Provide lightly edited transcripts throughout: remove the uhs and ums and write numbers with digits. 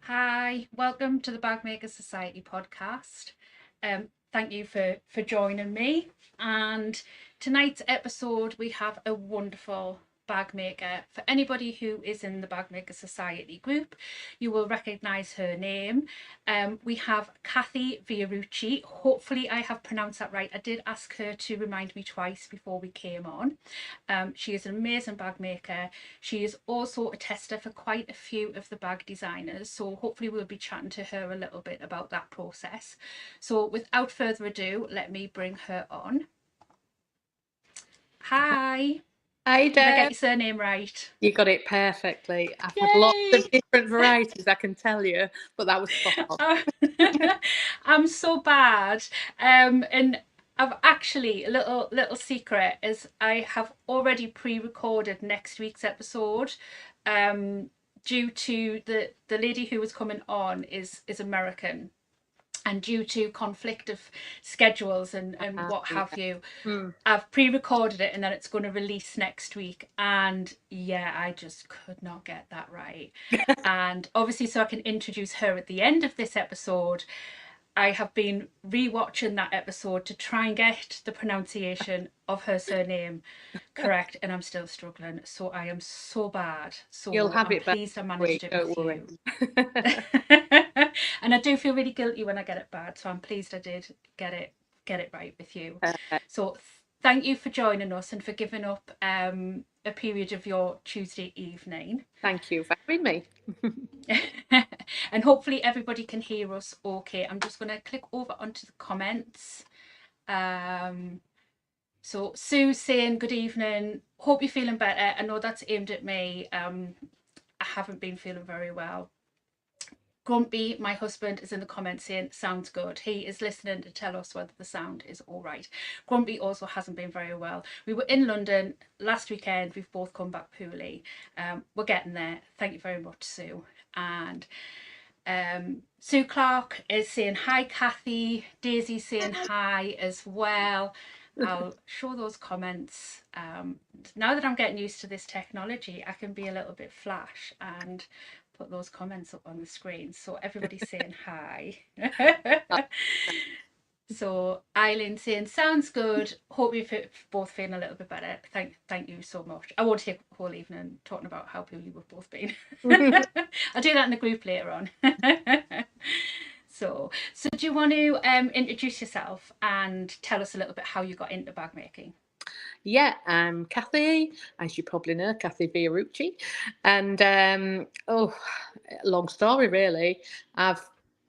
Hi, welcome to the Bag Makers Society podcast. Thank you for joining me. And tonight's episode, we have a wonderful bag maker. For anybody who is in the Bag Makers Society group, you will recognise her name. We have Cathy Vierucci. Hopefully, I have pronounced that right. I did ask her to remind me twice before we came on. She is an amazing bag maker. She is also a tester for quite a few of the bag designers, so hopefully we'll be chatting to her a little bit about that process. So without further ado, let me bring her on. Hi. Hi, Did I get Deb. your surname right? You got it perfectly. I've had lots Yay! of different varieties, I can tell you, but that was spot on. I'm so bad. And I've actually, a little secret is I have already pre-recorded next week's episode. Due to the lady who was coming on is American, and due to conflict of schedules and what have you, I've pre-recorded it and then it's going to release next week. And yeah, I just could not get that right. And obviously, so I can introduce her at the end of this episode, I have been rewatching that episode to try and get the pronunciation of her surname correct, and I'm still struggling. So I am so bad. You'll So have I'm it back pleased I next managed week, it don't with worry. you. And I do feel really guilty when I get it bad. So I'm pleased I did get it right with you. So thank you for joining us and for giving up a period of your Tuesday evening. Thank you for having me. And hopefully everybody can hear us okay. I'm just going to click over onto the comments. So Sue's saying good evening, hope you're feeling better. I know that's aimed at me. I haven't been feeling very well. Grumpy, my husband, is in the comments saying sounds good. He is listening to tell us whether the sound is all right. Grumpy also hasn't been very well. We were in London last weekend. We've both come back poorly. We're getting there. Thank you very much, Sue. And Sue Clark is saying hi, Cathy. Daisy saying hi as well. I'll show those comments. Now that I'm getting used to this technology, I can be a little bit flash and put those comments up on the screen. So everybody's saying hi. So Eileen saying sounds good. Hope you're both feeling a little bit better. Thank you so much. I won't take the whole evening talking about how poorly we've both been. I'll do that in the group later on. So do you want to introduce yourself and tell us a little bit how you got into bag making? Yeah, I'm Cathy, as you probably know, Cathy Vierucci. And long story really. I've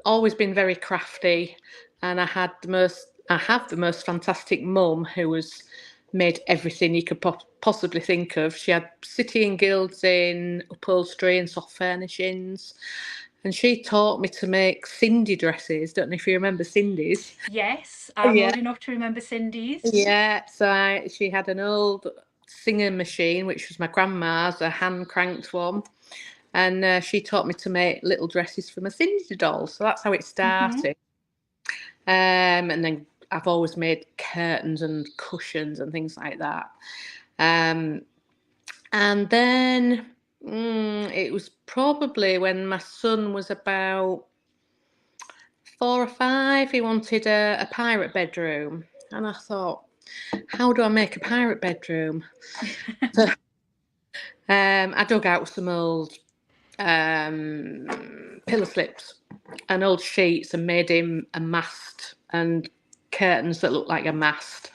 always been very crafty, and I have the most fantastic mum who was made everything you could possibly think of. She had City and Guilds in upholstery and soft furnishings. And she taught me to make Cindy dresses. Don't know if you remember Cindy's. Yes, I'm old enough to remember Cindy's. Yeah, so she had an old singing machine, which was my grandma's, a hand cranked one. And she taught me to make little dresses for my Cindy doll. So that's how it started. And then I've always made curtains and cushions and things like that. And then it was probably when my son was about 4 or 5, he wanted a pirate bedroom. And I thought, how do I make a pirate bedroom? So, I dug out some old pillow slips and old sheets and made him a mast and curtains that looked like a mast.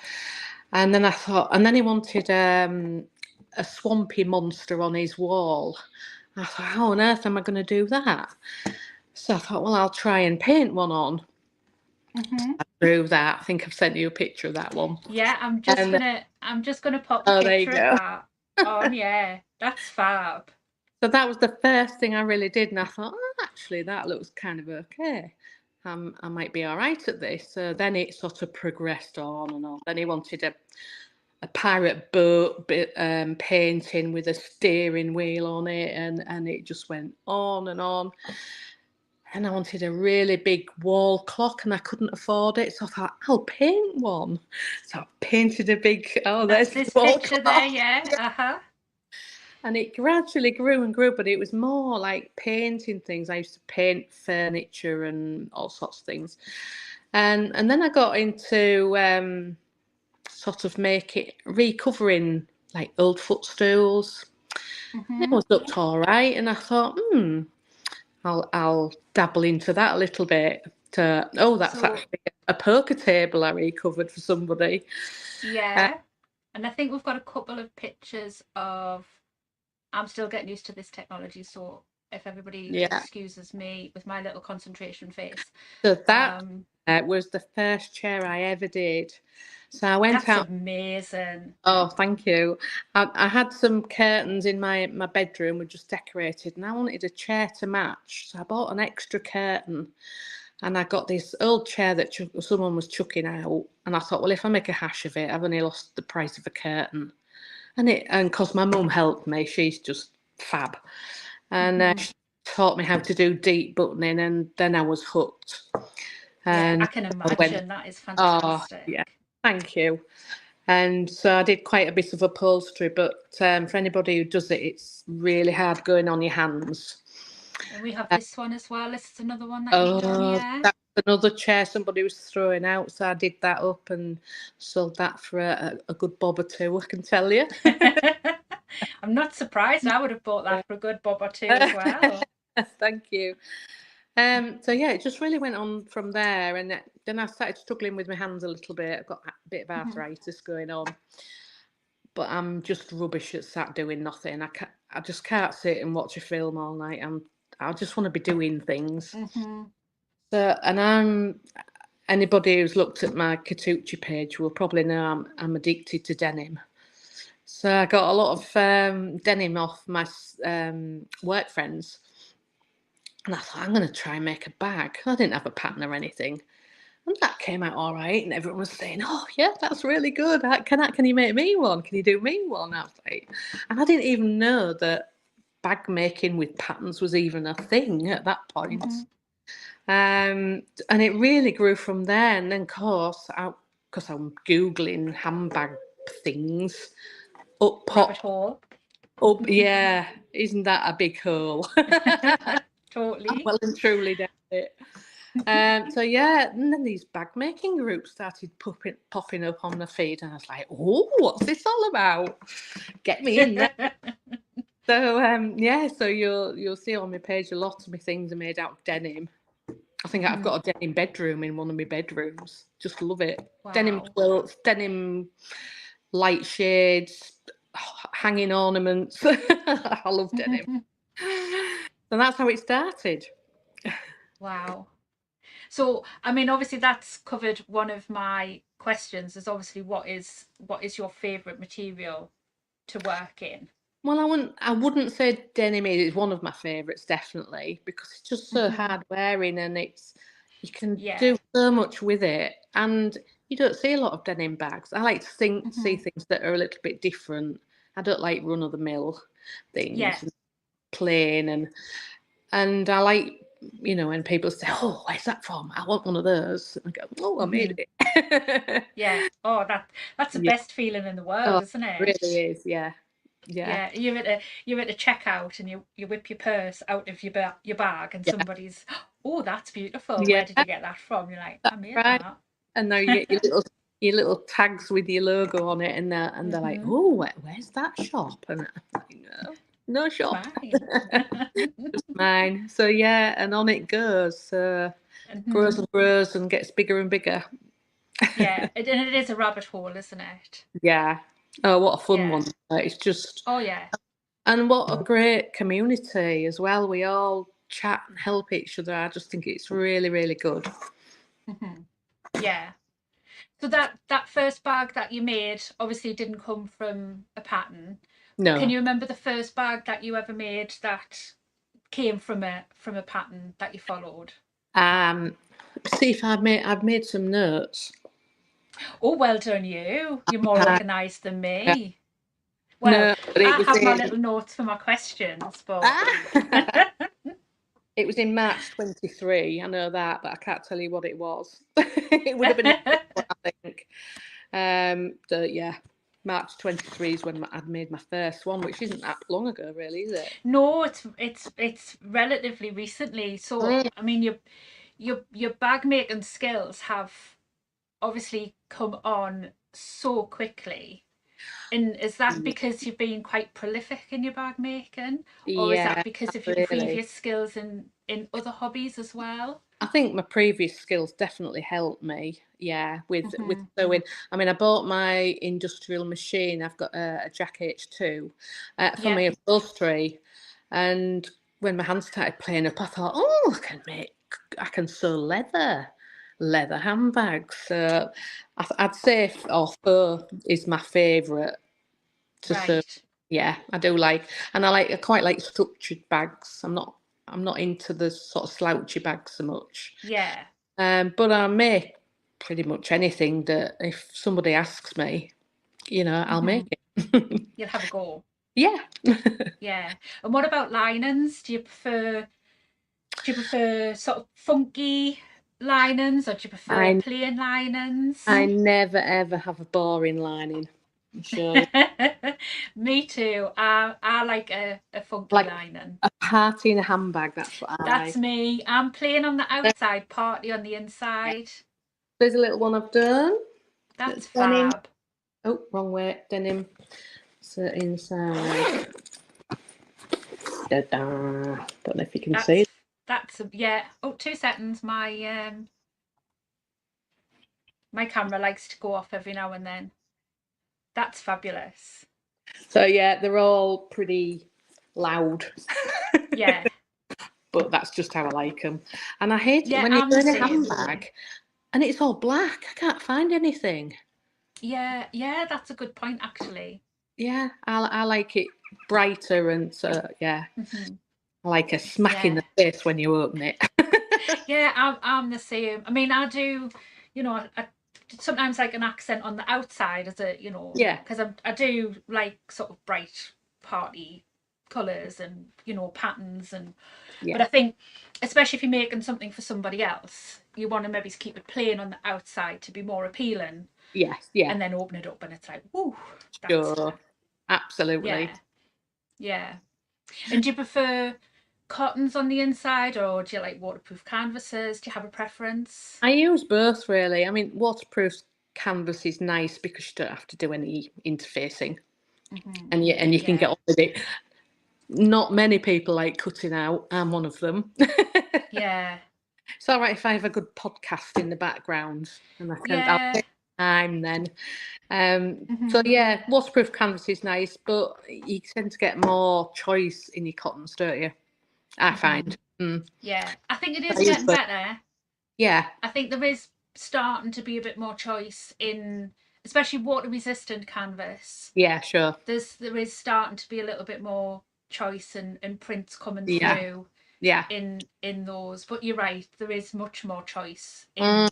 And then I thought, and then he wanted a swampy monster on his wall. I thought, how on earth am I going to do that? So I thought, well, I'll try and paint one on. Through that, I think I've sent you a picture of that one. Yeah, I'm just gonna pop the picture of that on. Yeah, that's fab. So that was the first thing I really did, and I thought, actually, that looks kind of okay. I might be all right at this. So then it sort of progressed on and on. Then he wanted a pirate boat painting with a steering wheel on it, and it just went on and on. And I wanted a really big wall clock, and I couldn't afford it. So I thought, I'll paint one. So I painted a big, That's this the wall picture clock. there, yeah. And it gradually grew and grew, but it was more like painting things. I used to paint furniture and all sorts of things. And then I got into sort of recovering like old footstools. It Mm-hmm. was looked all right, and I thought, I'll dabble into that a little bit. That's So actually a poker table I recovered for somebody. yeah, and I think we've got a couple of pictures of. I'm still getting used to this technology, so if everybody just Yeah. excuses me with my little concentration face. So that Um, was the first chair I ever did. So I went that's out. amazing. Oh, thank you. I had some curtains in my bedroom, were just decorated, and I wanted a chair to match. So I bought an extra curtain, and I got this old chair that someone was chucking out. And I thought, well, if I make a hash of it, I've only lost the price of a curtain. And because my mum helped me, she's just fab. And Mm-hmm. she taught me how to do deep buttoning, and then I was hooked. Yeah, I And can I went, imagine. That is oh, yeah, fantastic. thank you. And so I did quite a bit of upholstery, but for anybody who does it, it's really hard going on your hands. And we have Uh, this one as well. This is another one that you've done, oh, yeah. that's another chair somebody was throwing out, so I did that up and sold that for a good bob or two, I can tell you. I'm not surprised. I would have bought that for a good bob or two as well. Thank you. So yeah, it just really went on from there, and then I started struggling with my hands a little bit. I've got a bit of Mm-hmm. arthritis going on, but I'm just rubbish at sat doing nothing. I just can't sit and watch a film all night. I just want to be doing things. Mm-hmm. So, anybody who's looked at my Cathy page will probably know I'm addicted to denim. So I got a lot of denim off my work friends, and I thought I'm going to try and make a bag. I didn't have a pattern or anything, and that came out all right. And everyone was saying, "Oh yeah, that's really good. Can you make me one? Can you do me one?" I was like, and I didn't even know that bag making with patterns was even a thing at that point. Mm-hmm. And it really grew from there. And then, of course, because I'm googling handbag things, up Rabbit pop hole. up. Yeah, isn't that a big hole? Totally. Well and truly down it. So yeah, and then these bag making groups started popping up on the feed, and I was like, "Oh, what's this all about? Get me in there!" So yeah, so you'll see on my page a lot of my things are made out of denim. I think I've Mm-hmm. got a denim bedroom in one of my bedrooms. Just love it. Denim Wow. quilts, denim light shades, hanging ornaments. I love denim. So that's how it started. Wow. So, I mean, obviously that's covered one of my questions is obviously what is your favorite material to work in? Well, I wouldn't say denim is one of my favourites, definitely, because it's just so Mm-hmm. hard wearing, and you can Yeah. do so much with it, and you don't see a lot of denim bags. I like to see Mm-hmm. things that are a little bit different. I don't like run of the mill Yeah. things, and plain, and I like, when people say, "Oh, where's that from? I want one of those." And I go, "Oh, I Mm-hmm. made it." Yeah. Oh, that's the Yeah. best feeling in the world, Oh, isn't it really it? is. Yeah. Yeah. Yeah, you're at a checkout and you whip your purse out of your bag and Yeah. somebody's, oh, that's beautiful. Yeah. Where did you get that from? You're like, I That's made right. that. And now you get your little tags with your logo on it, and they're like, Mm-hmm. "Oh, where's that shop?" And I'm like, no It's shop, mine. just mine. So yeah, and on it goes. Mm-hmm. Grows and grows and gets bigger and bigger. Yeah, and it is a rabbit hole, isn't it? Yeah. Oh, what a fun Yeah. one! It's just, Oh yeah. and what a great community as well. We all chat and help each other. I just think it's really, really good. Mm-hmm. Yeah. So that first bag that you made obviously didn't come from a pattern. Can No. you remember the first bag that you ever made that came from a pattern that you followed? Um, See if I've made some notes. Oh, well done you. You're more Uh, organised than me. Well, no, but it I was have my in little notes for my questions, but it was in March 23. I know that, but I can't tell you what it was. It would have been a big one, I think. So yeah. March 23 is when I'd made my first one, which isn't that long ago, really, is it? No, it's relatively recently. So I mean, your bag making skills have obviously come on so quickly. And is that because you've been quite prolific in your bag making, or is that Yeah, because of your really. previous skills in other hobbies as well? I think my previous skills definitely helped me. Yeah, with Hmm. sewing. I mean, I bought my industrial machine. I've got a Jack H2 for Yeah. my upholstery, and when my hands started playing up, I thought, oh, I can sew leather handbags. So I'd say fur is my favourite to sew. Right. Yeah, I do like, and I quite like structured bags. I'm not into the sort of slouchy bags so much. Yeah. But I make pretty much anything that if somebody asks me, I'll Hmm. make it. You'll have a go. Yeah. Yeah. And what about linens? Do you prefer sort of funky linens, or do you prefer I plain linens? I never ever have a boring lining. I'm sure. Me too. I like a funky Like lining. a party in a handbag, that's what I That's like. me. I'm plain on the outside, partly on the inside. There's a little one I've done. That's That's denim. fab. Oh, wrong way. Denim. So inside. Da-da. Don't know if you can see That's it. yeah. Oh, 2 seconds. My camera likes to go off every now and then. That's fabulous. So yeah, they're all pretty loud. Yeah. But that's just how I like them. And I hate it Yeah, when you're I'm the in a same. handbag and it's all black. I can't find anything. Yeah, yeah, that's a good point actually. Yeah, I like it brighter, and so yeah, Hmm. I like a smack in Yeah. the face when you open it. Yeah, I'm the same. I mean, I do, I sometimes like an accent on the outside as Yeah, because I do like sort of bright party colours and patterns but yeah, I think especially if you're making something for somebody else, you want to maybe keep it plain on the outside to be more appealing, yes, yeah, and then open it up and it's like, woo, that's sure, absolutely. yeah, yeah. And do you prefer cottons on the inside, or do you like waterproof canvases? Do you have a preference? I use both really. I mean, waterproof canvas is nice because you don't have to do any interfacing, Hmm. and you can get Yeah, on with it. Not many people like cutting out. I'm one of them. yeah, It's all right if I have a good podcast in the background, and I'll yeah. take time then. So Hmm. yeah, waterproof canvas is nice, but you tend to get more choice in your cottons, don't you? I Hmm. find. Yeah, I think it I is use getting both. better. Yeah, I think there is starting to be a bit more choice in, especially water resistant canvas. yeah, sure. There is starting to be a little bit more choice and prints coming Yeah, through yeah, in those. But you're right, there is much more choice mm,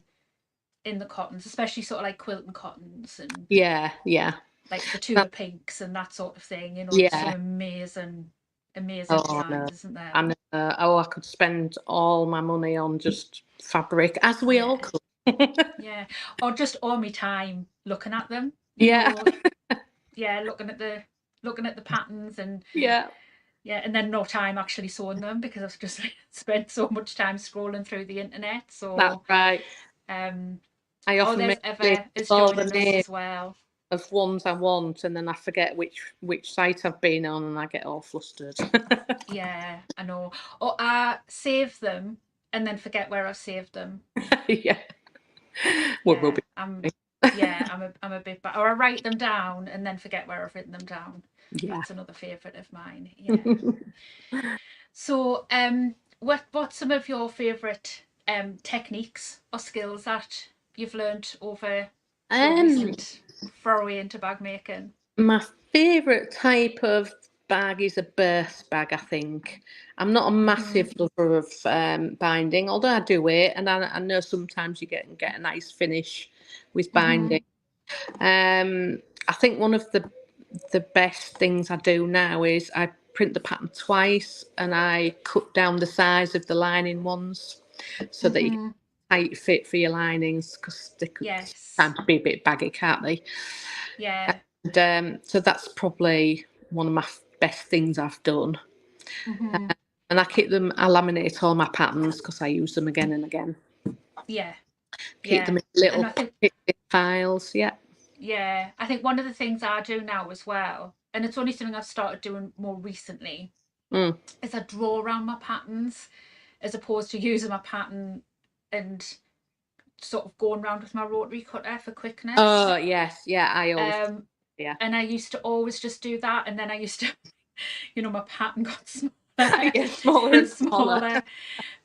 in the cottons, especially sort of like quilting cottons and yeah, yeah, like the Tudor pinks and that sort of thing. There's some yeah. amazing Oh no, designs, isn't there? I know. Oh, I could spend all my money on just fabric, as we all Yeah, could. yeah. Or just all my time looking at them. Yeah, Yeah, looking at the patterns and yeah. yeah, and then no time actually sewing them because I've just spent so much time scrolling through the internet. That's So, right. um, I oh, often there's make lists Eva of is all the joining us names as well. of ones I want, and then I forget which site I've been on, and I get all flustered. Yeah, I know. Or I save them and then forget where I've saved them. Yeah, we'll Yeah, be. I'm a bit bad. Or I write them down and then forget where I've written them down. Yeah. That's another favourite of mine. Yeah. So, what's some of your favourite techniques or skills that you've learnt over your um, recent foray into bag making? my favourite type of bag is a burst bag. I think I'm not a Hmm. massive lover of binding, although I do it, and I know sometimes you get a nice finish with Hmm. binding. I think one of the best things I do now is I print the pattern twice and I cut down the size of the lining ones so that you get Hmm. a tight fit for your linings because they could Yes. sometimes be a bit baggy, can't they? Yeah. And so that's probably one of my best things I've done. Mm-hmm. And I laminate all my patterns because I use them again and again. Yeah. Keep them in And little I think, files. Yeah. yeah, I think one of the things I do now as well, and it's only something I've started doing more recently, is I draw around my patterns as opposed to using my pattern and sort of going around with my rotary cutter for quickness. Oh yes, yeah. I always yeah. And I used to always just do that, and then I used to, my pattern got smaller, Yeah, smaller and smaller.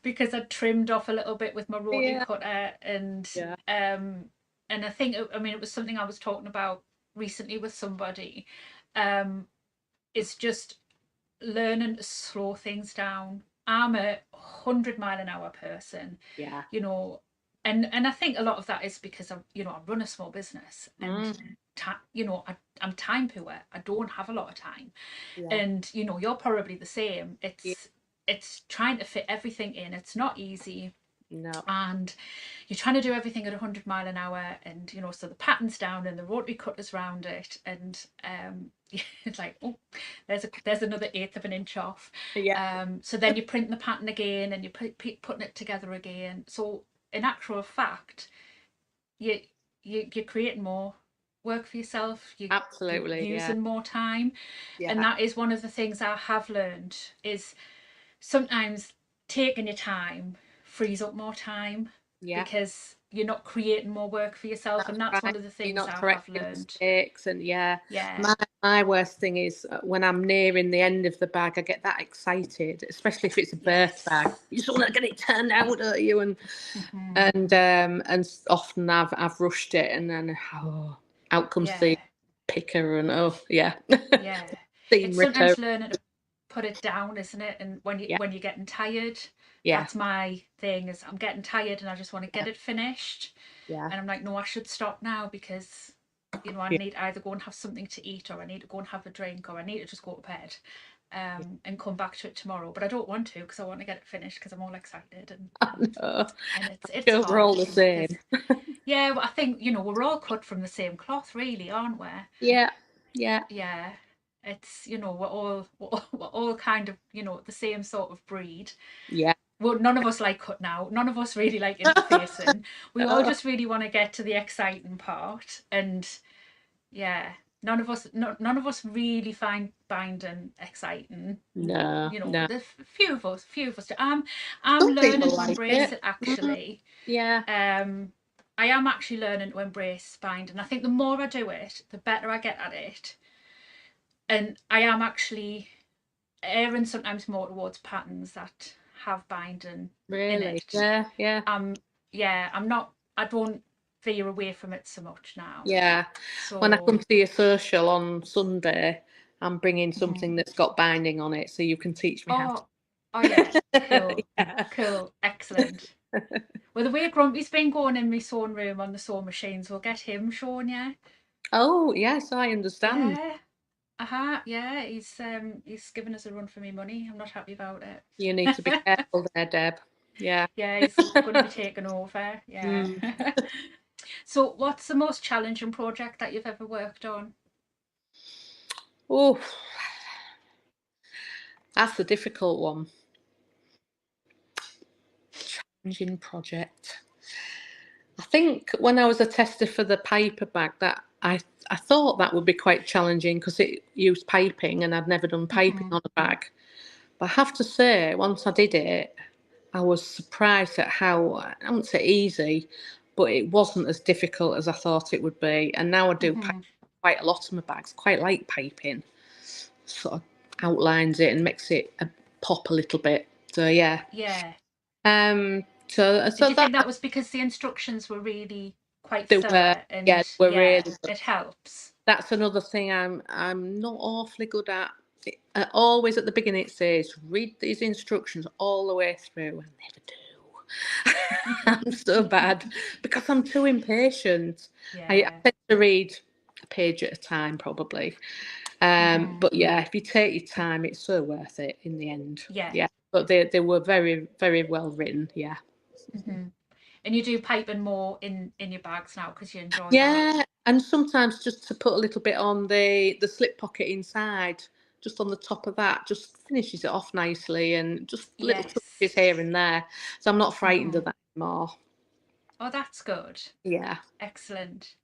because I trimmed off a little bit with my rotary Yeah. cutter, and I think it was something I was talking about recently with somebody, is just learning to slow things down. I'm a 100-mile-an-hour person. Yeah. And I think a lot of that is because I run a small business, and I'm time poor. I don't have a lot of time, and you're probably the same. It's trying to fit everything in. It's not easy. No. And you're trying to do everything at 100 mile an hour, and so the pattern's down and the rotary cutter's round it, and it's like, oh, there's another eighth of an inch off. Yeah. So then you're printing the pattern again, and you're putting it together again. So in actual fact, you're creating more work for yourself. Absolutely. You're using more time. Yeah. And that is one of the things I have learned, is sometimes taking your time frees up more time, because you're not creating more work for yourself. And that's right. One of the things I have learned. Mistakes and my worst thing is when I'm nearing the end of the bag, I get that excited, especially if it's a birth bag. You just want to get it turned out, don't you? And often I've rushed it, and then out comes the picker, and it's sometimes learning to put it down, isn't it? And when you're getting tired, that's my thing, is I'm getting tired and I just want to get it finished. And I'm like, no, I should stop now, because I need to either go and have something to eat, or I need to go and have a drink, or I need to just go to bed, and come back to it tomorrow. But I don't want to, because I want to get it finished, because I'm all excited, and it's hard. We're all the same. Well, I think we're all cut from the same cloth, really, aren't we? Yeah. It's we're all kind of the same sort of breed. Yeah. Well, none of us like cutting out. None of us really like interfacing. We all just really want to get to the exciting part, and none of us really find binding exciting. No. The few of us. I'm learning to embrace it actually. I am actually learning to embrace binding. I think the more I do it, the better I get at it. And I am actually erring sometimes more towards patterns that have binding in it. I don't veer away from it so much now. So when I come to your social on Sunday, I'm bringing something that's got binding on it, so you can teach me how to... Cool, excellent. Well, the way Grumpy's been going in my sewing room on the sewing machines, we'll get him showing you. Oh yes, I understand. He's given us a run for me money. I'm not happy about it. You need to be careful there, Deb. Yeah, he's going to be taken over. So what's the most challenging project that you've ever worked on? Oh, that's a difficult one. Challenging project. I think when I was a tester for the paper bag, that I thought that would be quite challenging, because it used piping, and I'd never done piping on a bag. But I have to say, once I did it, I was surprised at how, I wouldn't say easy, but it wasn't as difficult as I thought it would be. And now I do quite a lot of my bags. Quite like piping. Sort of outlines it and makes it pop a little bit. So yeah. So did you think that was because the instructions were really quite thorough? Really good. It helps. That's another thing I'm not awfully good at. Always at the beginning it says, read these instructions all the way through. I never do. I'm so bad, because I'm too impatient. I tend to read a page at a time, probably. But if you take your time, it's so worth it in the end. But they were very, very well written. And you do piping more in your bags now, because you enjoy that? And sometimes just to put a little bit on the slip pocket inside, just on the top of that, just finishes it off nicely, and just little Yes. touches here and there. So I'm not frightened of Mm-hmm. that anymore. Oh, that's good. Yeah. Excellent.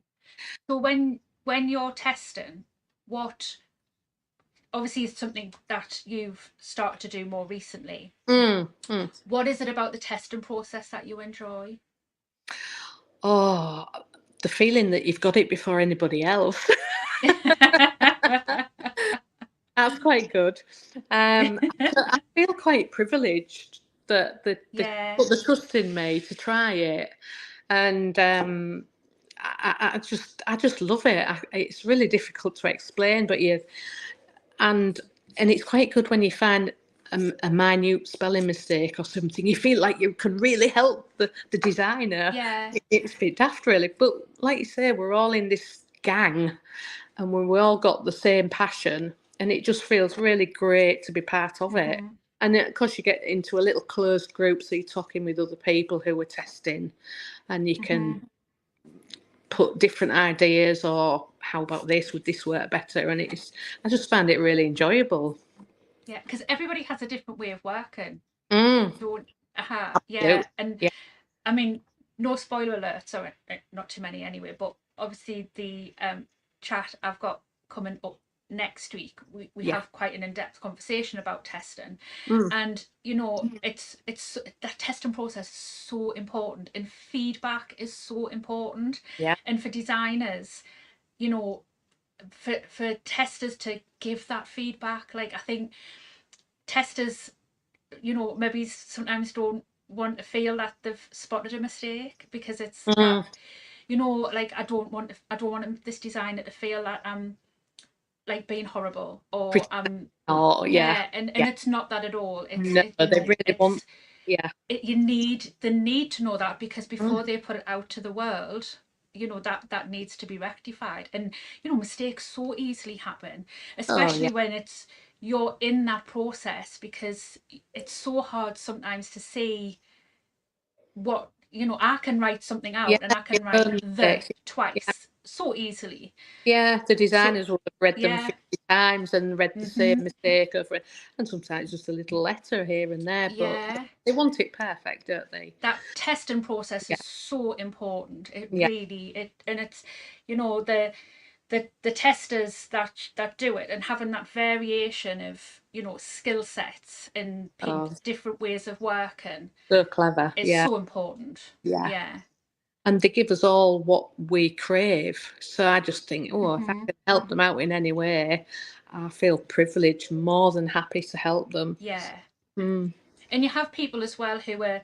So when you're testing, what obviously it's something that you've started to do more recently. Mm. What is it about the testing process that you enjoy? Oh, the feeling that you've got it before anybody else. That's quite good. I feel quite privileged that they Yeah. put the trust in me to try it, and I just love it. It's really difficult to explain, but and and it's quite good when you find a minute spelling mistake or something. You feel like you can really help the designer. Yeah. It's a bit daft, really, but like you say, we're all in this gang, and we all got the same passion, and it just feels really great to be part of it. Mm-hmm. And of course, you get into a little closed group, so you're talking with other people who are testing, and you Mm-hmm. can put different ideas, or how about this, would this work better? And I just find it really enjoyable. Yeah, because everybody has a different way of working. Mm, Don't, yeah. absolutely. And Yeah. I mean, no spoiler alerts, sorry, not too many anyway, but obviously the chat I've got coming up next week, we Yeah. have quite an in-depth conversation about testing. Mm, And it's that testing process is so important, and feedback is so important. yeah. And for designers, you know, for testers to give that feedback, like I think testers, maybe sometimes don't want to feel that they've spotted a mistake, because it's that, Mm, like I don't want this designer to feel that I'm like being horrible, or pretend. Oh, yeah. yeah, and Yeah. it's not that at all. It's No, they really want. Yeah. they need to know that, because Mm. before they put it out to the world, that needs to be rectified. And mistakes so easily happen, Oh, yeah. especially when you're in that process, because it's so hard sometimes to see what, I can write something Yeah. out, and I Your can write own the mistakes. Yeah. twice so easily. Yeah, the So designers will have read them yeah. 50 times and read the same Mm-hmm. mistake over it, and sometimes just a little letter here and there, but Yeah, they want it perfect, don't they? that testing process Yeah, is so important. It yeah, really it and it's the testers that do it, and having that variation of skill sets and oh, different ways of working so clever. is Yeah, so important. yeah. Yeah. And they give us all what we crave. So I just think, oh, if I Mm-hmm. can help them out in any way, I feel privileged, more than happy to help them. Yeah. Mm. And you have people as well who are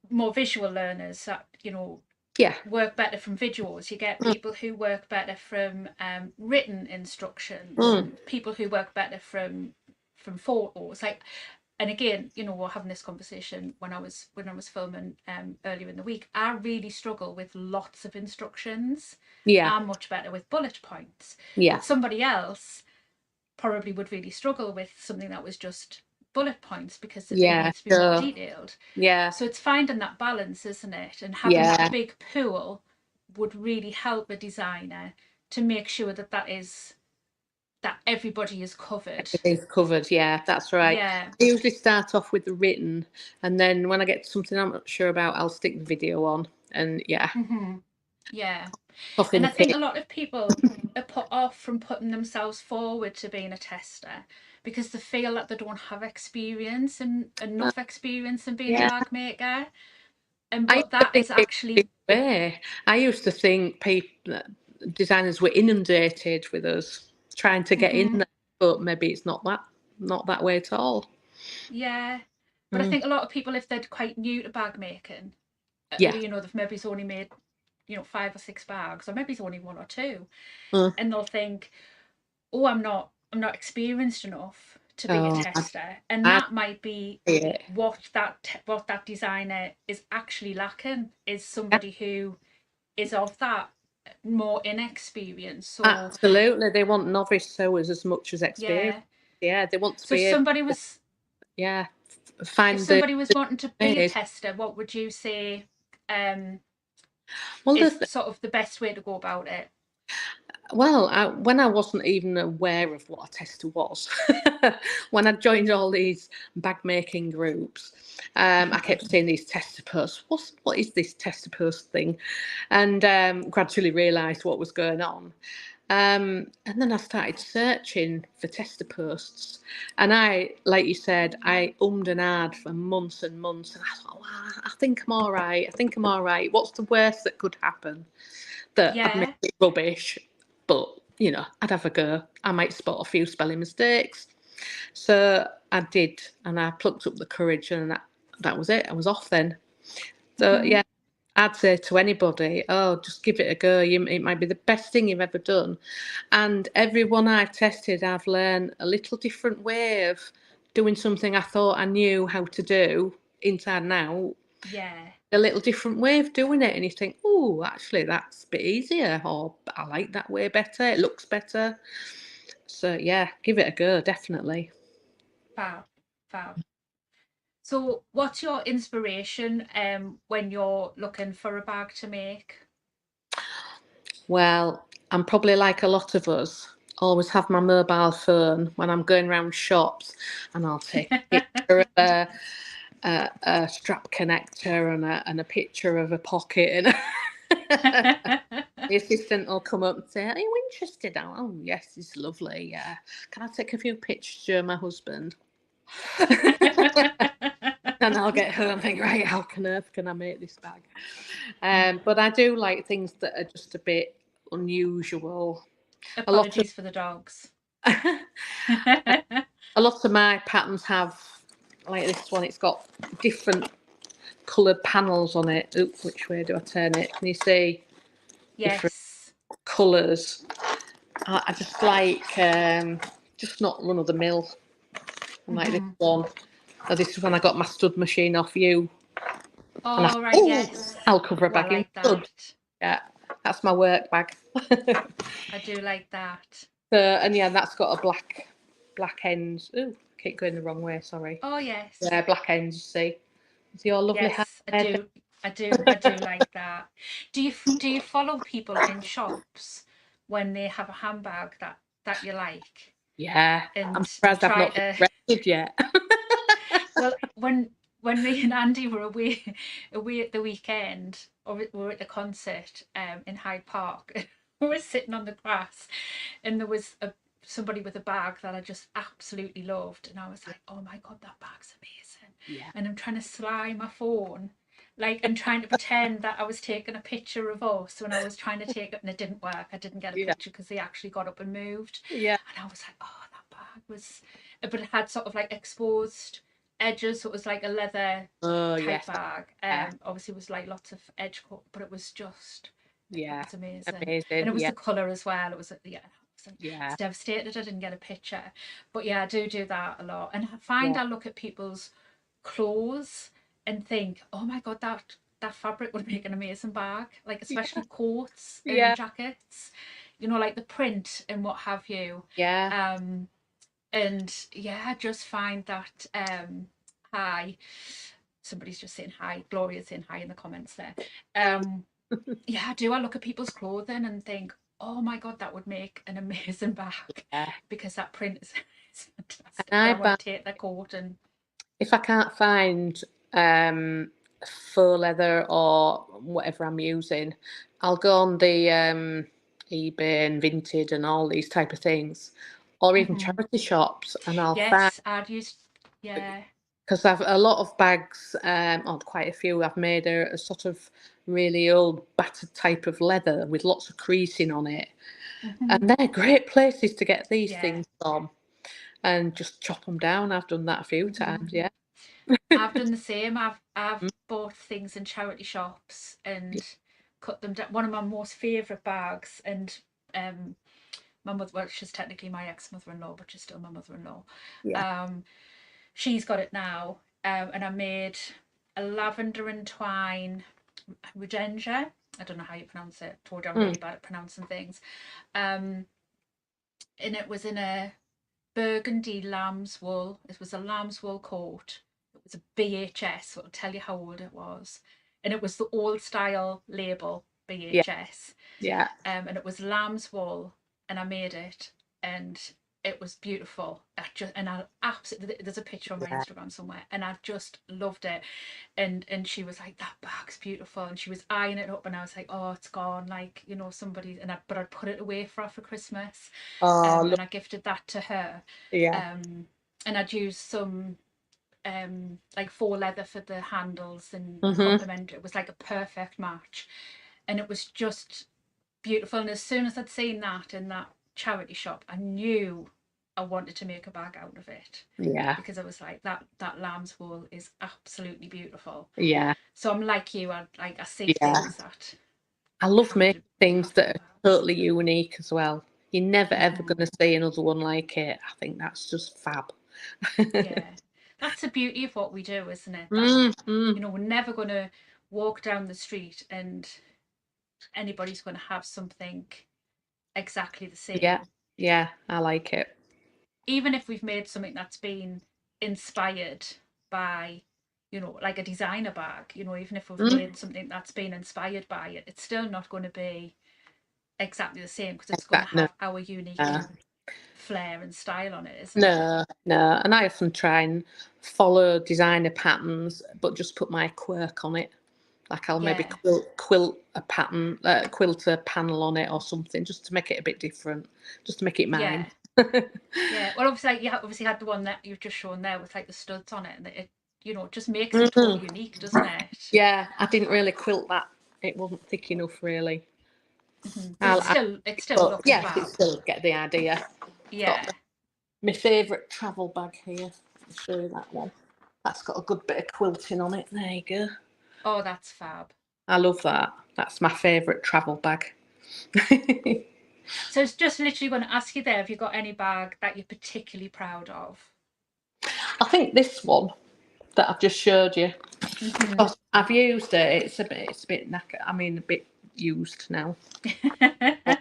more visual learners, that Yeah. work better from visuals. You get Mm. people who work better from written instructions, Mm. and people who work better from photos. Like, and again, we're having this conversation when I was filming earlier in the week. I really struggle with lots of instructions. Yeah. I'm much better with bullet points, Yeah. but somebody else probably would really struggle with something that was just bullet points, because it Yeah. needs to be more So, detailed. yeah. So it's finding that balance, isn't it? And having that Yeah. big pool would really help a designer to make sure that everybody is covered. Everything's covered. Yeah, that's right. Yeah. I usually start off with the written, and then when I get to something I'm not sure about, I'll stick the video on. And yeah, Mm-hmm. Yeah. off in And a I think pit. a lot of people are put off from putting themselves forward to being a tester, because they feel that they don't have experience, and enough experience in being a Yeah. bag maker. And I used but to that think is it was actually, the other way. I used to think people, designers were inundated with us trying to get in mm-hmm, there, but maybe it's not that way at all. yeah. But I Mm. think a lot of people, if they're quite new to bag making, Yeah. they've maybe only made 5 or 6 bags, or maybe it's only one or two, Mm. and they'll think, oh, I'm not experienced enough to be a Oh, tester, and I that might be see it. what that designer is actually lacking, is Yeah, somebody who is of that more inexperience. So absolutely. They want novice sewers as much as experience. yeah. Yeah, they want to So be able to, yeah, if find the somebody was wanting to be a ways. tester, what would you say? Um, Well, is sort of the best way to go about it. well, when I wasn't even aware of what a tester was, when I joined all these bag making groups, I kept seeing these tester posts. What is this tester post thing? And gradually realised what was going on. And then I started searching for tester posts, and like you said, I ummed and ahed for months and months, and I thought, well, I think I'm all right. I think I'm all right. What's the worst that could happen? That I'd make Yeah. it rubbish, but I'd have a go. I might spot a few spelling mistakes. So I did, and I plucked up the courage, and that was it. I was off then. So Mm-hmm. yeah, I'd say to anybody, oh, just give it a go. It might be the best thing you've ever done. And everyone I've tested, I've learned a little different way of doing something I thought I knew how to do inside and out. Yeah. A little different way of doing it, and you think, oh, actually that's a bit easier, or I like that way better, it looks better. So yeah, give it a go, definitely. Fab. Fab. So what's your inspiration when you're looking for a bag to make? Well, I'm probably like a lot of us, always have my mobile phone when I'm going around shops, and I'll take a picture of a strap connector and a picture of a pocket, and the assistant will come up and say, are you interested? Oh yes, it's lovely, yeah, can I take a few pictures, show my husband? And I'll get home and think, right, how on earth can I make this bag? But I do like things that are just a bit unusual. A lot of Apologies for the dogs. a lot of my patterns have, like this one, it's got different coloured panels on it. Oop, which way do I turn it? Can you see different Yes. colours? I just like just not run of the mill. Like this Mm-hmm. one. Oh, this is when I got my stud machine off you. And I thought, Oh, right, oh, yes. I'll cover a Oh, I bag in like stud. that. Yeah, that's my work bag. I do like that. And yeah, that's got a black ends. Ooh, keep going the wrong way, sorry. Oh, yes. Yeah, black ends, you see. It's your lovely Yes, I hair. do. I do like that. Do you follow people in shops when they have a handbag that you like Yeah, I'm and surprised I've try not been to arrested yet. well when me and Andy were away at the weekend, or we were at a concert in Hyde Park. We were sitting on the grass, and there was somebody with a bag that I just absolutely loved, and I was like, oh my god, that bag's amazing. Yeah. And I'm trying to sly my phone, like, and trying to pretend that I was taking a picture of us when I was trying to take it, and it didn't work. I didn't get a Yeah. picture because they actually got up and moved. Yeah. And I was like, oh, that bag was, but it had sort of like exposed edges, so it was like a leather Oh, type yes. bag. Yeah. Obviously it was like lots of edge cut, but it was just, it Yeah. was amazing. And Amazing. it was Yeah. the colour as well. It was, yeah, I Yeah. was devastated I didn't get a picture. But yeah, I do that a lot. And I find Yeah. I look at people's clothes and think, oh my god, that fabric would make an amazing bag. Like especially coats and Yeah. jackets, like the print and what have you. Yeah. Um and yeah, I just find that hi. Somebody's just saying hi. Gloria's saying hi in the comments there. Yeah, do I look at people's clothing and think, oh my god, that would make an amazing bag Yeah. because that print is And fantastic. And I I want buy, to take their coat and if I can't find faux leather or whatever I'm using, I'll go on the eBay and Vinted and all these type of things, or even mm-hmm. charity shops, and I'll find, Yes, I'd use, yeah. because I've a lot of bags, or quite a few I've made are a sort of really old battered type of leather with lots of creasing on it, Mm-hmm. and they're great places to get these Yeah. things from, and just chop them down. I've done that a few Mm-hmm. times, yeah. I've done the same. I've bought things in charity shops and cut them down. One of my most favourite bags, and my mother, well, she's technically my ex-mother-in-law, but she's still my mother-in-law. Yeah. She's got it now, and I made a lavender and twine regenja. I don't know how you pronounce it. Told you I'm Mm. really bad at pronouncing things. And it was in a burgundy lamb's wool. It was a lamb's wool coat. It was a BHS, so it'll tell you how old it was. and it was the old style label Yeah. BHS. Yeah. And it was lamb's wool, and I made it, and it was beautiful. I absolutely, there's a picture on my Yeah. Instagram somewhere, and I've just loved it. And she was like, that bag's beautiful, and she was eyeing it up, and I was like, oh, it's gone, like, you know, somebody. But I'd put it away for her for Christmas, Oh, and I gifted that to her. yeah. And I'd used some like faux leather for the handles and Mm-hmm. complement. It was like a perfect match, and it was just beautiful. And as soon as I'd seen that in that charity shop, I knew I wanted to make a bag out of it, Yeah. because I was like, that lamb's wool is absolutely beautiful. Yeah. So I'm like you, I see Yeah. things that I you love making things have to that have are a house. totally unique as well. You're never ever going to see another one like it. I think that's just fab. Yeah, that's the beauty of what we do, isn't it? That, Mm. you know, we're never going to walk down the street and anybody's going to have something exactly the Yeah. same. Yeah. I like it. Even if we've made something that's been inspired by, you know, like a designer bag, you know, even if we've Mm. made something that's been inspired by it, it's still not going to be exactly the same, because it's going to Exactly. have our unique flair and style on it, isn't it? No, no. And I often try and follow designer patterns, but just put my quirk on it. Like I'll maybe Yeah. quilt a pattern, quilt a panel on it or something, just to make it a bit different, just to make it mine. Yeah. Yeah. Well, obviously, like, you obviously had the one that you've just shown there with like the studs on it, and it, you know, just makes it totally unique, doesn't it? Yeah, I didn't really quilt that. It wasn't thick enough, really. But it still But looks yeah, you fab. still get the idea. Yeah. Got my favourite travel bag here. I'll show you that one. That's got a good bit of quilting on it. There you go. Oh, that's fab. I love that. That's my favourite travel bag. So it's just literally going to ask you there, have you got any bag that you're particularly proud of? I think this one that I've just showed you, because I've used it. It's a bit knackered. I mean, a bit used now. I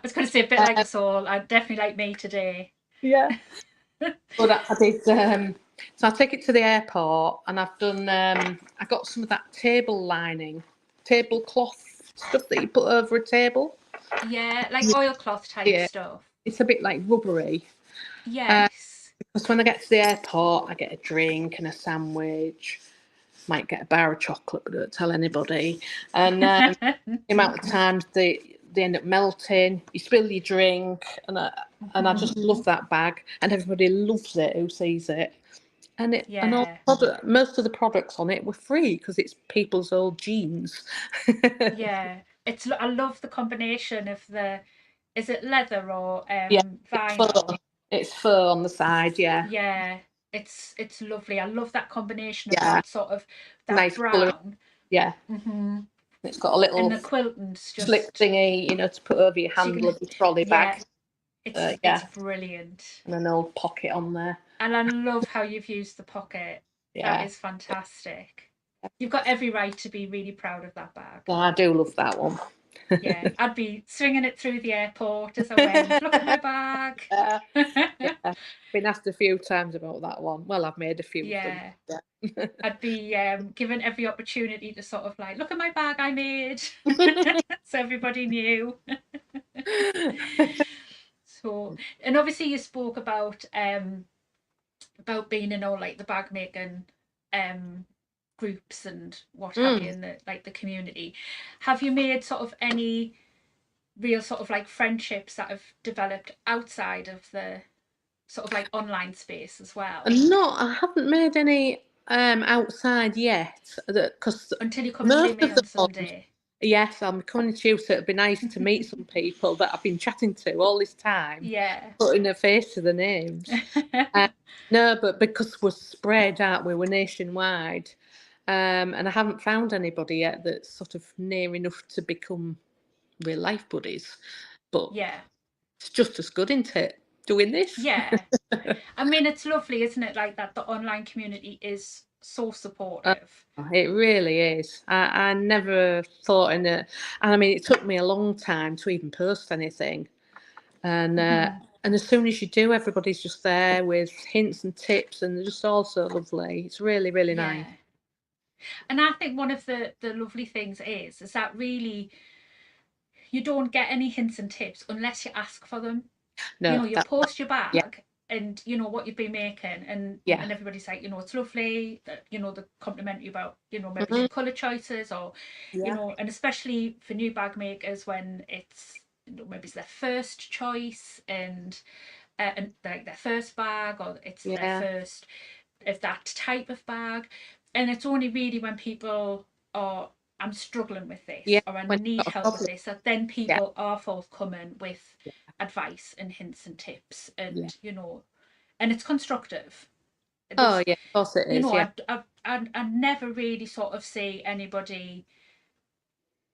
was going to say a bit like us all. Definitely like me today. Yeah. But I did. So I take it to the airport, and I've done. I got some of that table lining, tablecloth stuff that you put over a table. Yeah, like oilcloth type Yeah, stuff. it's a bit like rubbery. Yes. Because when I get to the airport, I get a drink and a sandwich. Might get a bar of chocolate, but don't tell anybody. And the amount of times they end up melting. You spill your drink, and I just love that bag, and everybody loves it who sees it. And all Yeah. most of the products on it were free because it's people's old jeans. Yeah. I love the combination of is it leather or Yeah, vinyl? it's fur on the side. Yeah, Yeah. It's lovely. I love that combination of yeah, that sort of that nice colour. brown. Yeah, it's got a And little the quilting's slip just, thingy, to put over your so you handle can, of your trolley yeah, bag. it's Yeah, brilliant. and an old pocket on there. And I love how you've used the pocket. That Yeah, is fantastic. You've got every right to be really proud of that bag. well, I do love that one. Yeah, I'd be swinging it through the airport as I went. Look at my bag. Yeah, been asked a few times about that one. Well, I've made a few of them. Yeah, Yeah. I'd be given every opportunity to sort of like, look at my bag I made. So everybody knew. So, and obviously you spoke about being in all like the bag making groups and what have you in the community. Have you made sort of any real sort of like friendships that have developed outside of the sort of like online space as well? No, I haven't made any outside yet because Until you come and see most me of the on ones. Sunday. Yes, I'm coming to you, so it'd be nice to meet some people that I've been chatting to all this time, Yeah. putting a face to the names. No, but because we're spread out, we're nationwide, and I haven't found anybody yet that's sort of near enough to become real life buddies. But Yeah. it's just as good, isn't it? Doing this. Yeah. I mean, it's lovely, isn't it? Like that the online community is so supportive. It really is. I never thought in it, and I mean, it took me a long time to even post anything. And as soon as you do, everybody's just there with hints and tips, and they're just all so lovely. It's really, really nice. Yeah. And I think one of the lovely things is that really you don't get any hints and tips unless you ask for them. You No, know, you that post your yeah, bag and you know what you've been making, yeah. and everybody's like, you know, it's lovely that, you know, they compliment you about, you know, maybe Mhm. your color choices, or you Yeah, know, and especially for new bag makers when it's, you know, maybe it's their first choice, and like their first bag, or it's their yeah, first of that type of bag. And it's only really when people are, I'm struggling with yeah. this, or I When need you've got a help with problem, this, that then yeah, people are forthcoming with advice and hints and tips, yeah. and you know, and it's constructive. Oh, There's, yeah, of course it you is. know, Yeah, I never really sort of see anybody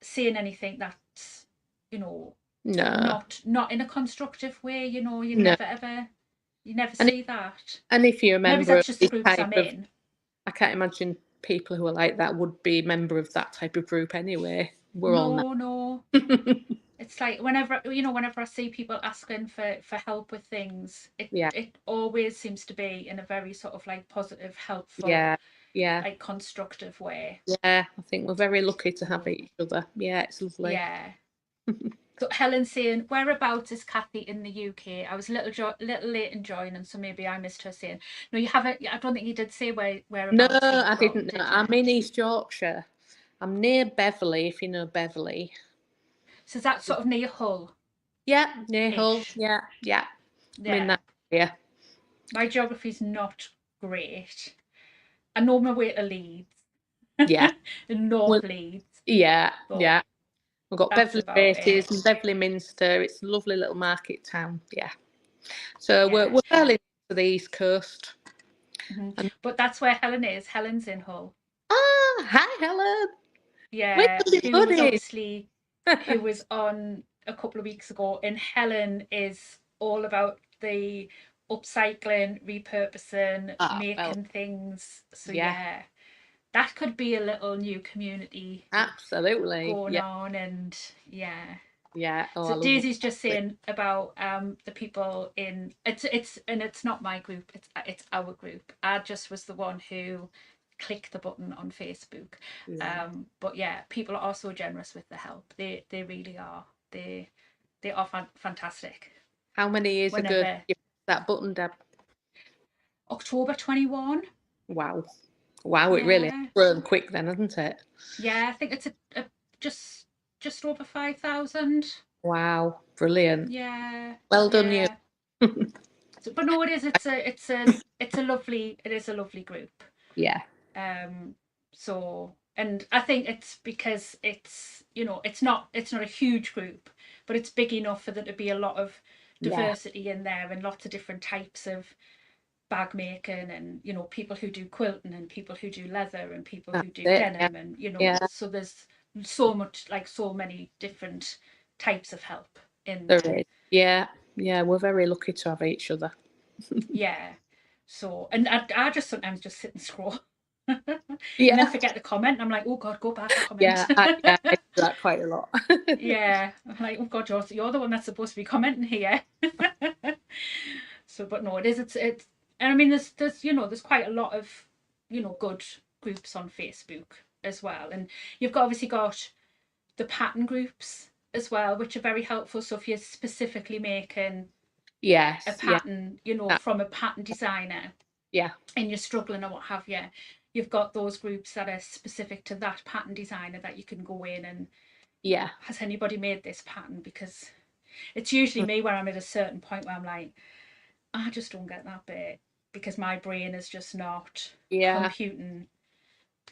saying anything that's, you know, no, not in a constructive way. You know, you no. never ever, you never And if, see that. and if you're a Maybe member that's of just the this groups type I'm of, in. I can't imagine people who are like that would be a member of that type of group anyway. We're all now. No, no. It's like whenever, you know, whenever I see people asking for help with things, Yeah, it always seems to be in a very sort of like positive, helpful, yeah, yeah, like constructive way. yeah. I think we're very lucky to have So each other. Yeah, it's lovely. yeah. So Helen's saying, whereabouts is Cathy in the UK? I was a little late in joining, so maybe I missed her saying. No, you haven't. I don't think you did say No, whereabouts you're I from, didn't know. did you? I'm in East Yorkshire. I'm near Beverley, if you know Beverley. So that's sort of near Hull Yeah, near Hull. ish. Yeah, yeah. I'm in Yeah. that area. My geography's not great. I know my way to Leeds, Yeah. in Well, North Leeds, yeah, but yeah. We've got that's Beverley about Races it. and Beverley Minster. It's a lovely little market town. Yeah. So Yeah. we're fairly to the East Coast. Hmm. And But that's where Helen is. Helen's in Hull. hi Helen. We're Yeah, good who was buddies. obviously who was on a couple of weeks ago, and Helen is all about the upcycling, repurposing, Ah, well, making things. So yeah, yeah, that could be a little new community absolutely. going Yeah, on, and yeah. yeah. Oh, I So love Daisy's just it. saying about the people in, it's and it's not my group, it's our group. I just was the one who clicked the button on Facebook. Yeah. But yeah, people are so generous with the help. They really are. They are fantastic. How many years ago did Whenever you press that button, Deb? October 21. Wow. Wow, it really has Yeah. grown quick then, hasn't it? Yeah, I think it's a just just over 5,000. Wow, brilliant. Yeah. Well done, you. Yeah. So, but no, it is. It is a lovely group. Yeah, Um. So, and I think it's because it's, you know, it's not a huge group, but it's big enough for there to be a lot of yeah. diversity in there, and lots of different types of bag making, and you know, people who do quilting, and people who do leather, and people That's who do it. Yeah, denim, and you know, yeah. so there's so much, like so many different types of help in There there. is. Yeah, yeah. We're very lucky to have each other. Yeah. So, and I just sometimes just sit and scroll and then Yeah, forget the comment. I'm like, oh God, go back and comment. yeah, I do that quite a lot. Yeah. I'm like, oh God, you're the one that's supposed to be commenting here. So, but no, it is, it's, and I mean, you know, there's quite a lot of, you know, good groups on Facebook as well. And you've got, obviously got the pattern groups as well, which are very helpful. So if you're specifically making a Yes, yeah, pattern, you know, that, from a pattern designer, yeah, and you're struggling or what have you, you've got those groups that are specific to that pattern designer that you can go in and, yeah. has anybody made this pattern? Because it's usually me where I'm at a certain point where I'm like, I just don't get that bit, because my brain is just not Yeah. computing.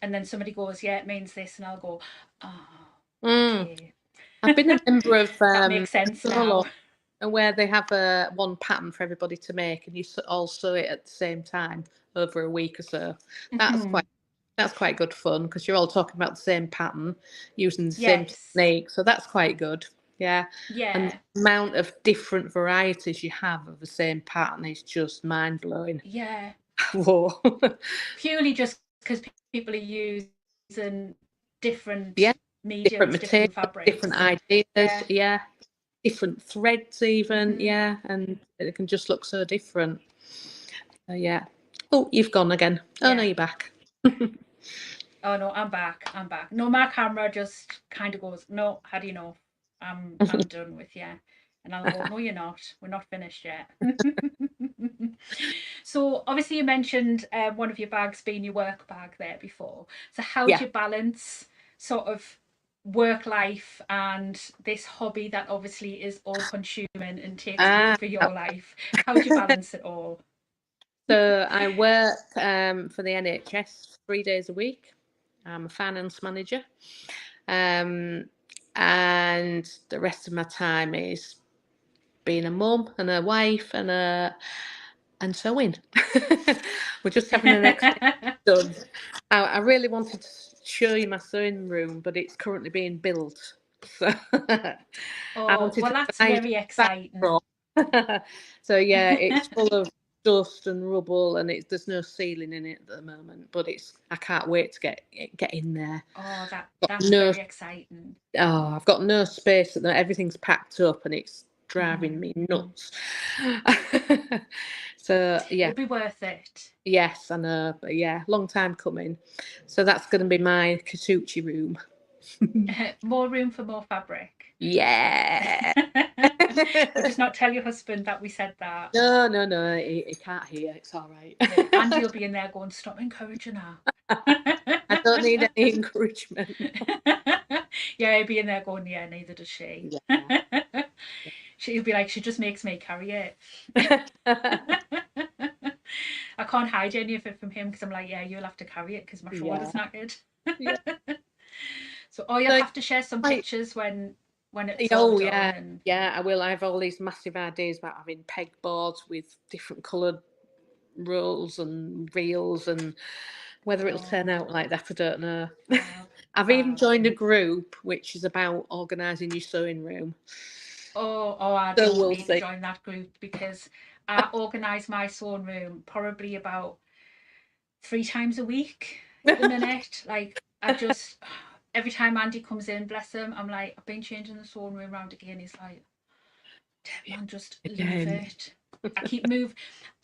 And then somebody goes, yeah, it means this, and I'll go, oh, Mm. okay. I've been a member of That makes sense solo, now. where they have a one pattern for everybody to make, and you all sew it at the same time over a week or so. That's Mm-hmm. quite that's quite good fun because you're all talking about the same pattern using the same Yes. technique. So that's quite good. Yeah. And Yeah. the amount of different varieties you have of the same pattern is just mind blowing. Yeah. Whoa. Purely just because people are using Yeah. different Different mediums, materials, different different fabrics. ideas. Yeah. Yeah. Different threads even. Mm-hmm. Yeah. And it can just look so different. Yeah. Oh, you've gone again. Oh no, Yeah. you're back. Oh no, I'm back. I'm back. No, my camera just kind of goes, no, had enough. I'm done with you. And I'll go, no, you're not. We're not finished yet. So obviously you mentioned one of your bags being your work bag there before. So how do Yeah. you balance sort of work life and this hobby that obviously is all consuming and takes Ah, over your life? How do you balance it all? so I work for the NHS 3 days a week. I'm a finance manager. Um, and the rest of my time is being a mum and a wife and sewing. We're just having an extension done. I really wanted to show you my sewing room, but it's currently being built. So I Oh, wanted well, to that's nice very backdrop. exciting. So yeah, it's full of dust and rubble, and there's no ceiling in it at the moment. But I can't wait to get in there. Oh, Got that's no very exciting. I've got no space at the everything's packed up and it's driving Hmm. me nuts. So yeah, It'll be worth it. yes, I know, but yeah, long time coming. So that's going to be my Kasuchi room. More room for more fabric. Yeah. But just not tell your husband that we said that. No, he can't hear. It's all right. Yeah, Andy will be in there going, stop encouraging her. I don't need any encouragement. Yeah, he'll be in there going, yeah, neither does she. Yeah. She'll be like, she just makes me carry it. I can't hide any of it from him because I'm like, yeah, you'll have to carry it because my Yeah. shoulder's knackered. Yeah. So, oh, you'll So, have to share some like, pictures when it's all oh done yeah, and yeah, I will. I have all these massive ideas about having pegboards with different coloured rolls and reels, and whether it'll turn oh, out like that, I don't know. fab, I've even fab. joined a group which is about organising your sewing room. Oh, I So don't we'll need to see. join that group because I organise my sewing room probably about 3 times a week at the minute. Like I just every time Andy comes in, bless him, I'm like, I've been changing the sewing room around again. He's like, man, just leave Again. it. I keep moving.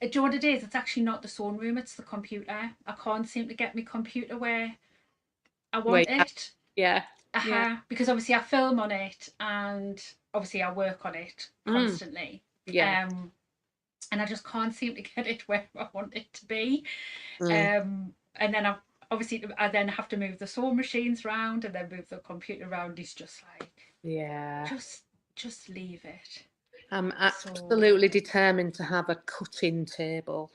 Do you know what it is? It's actually not the sewing room, it's the computer. I can't seem to get my computer where I want Wait, it. yeah, yeah, Because obviously I film on it and obviously I work on it mm, constantly. yeah, Um, and I just can't seem to get it where I want it to be. mm, And then I then have to move the sewing machines around and then move the computer around. He's just like, yeah. just just leave it. I'm So absolutely determined to have a cutting table.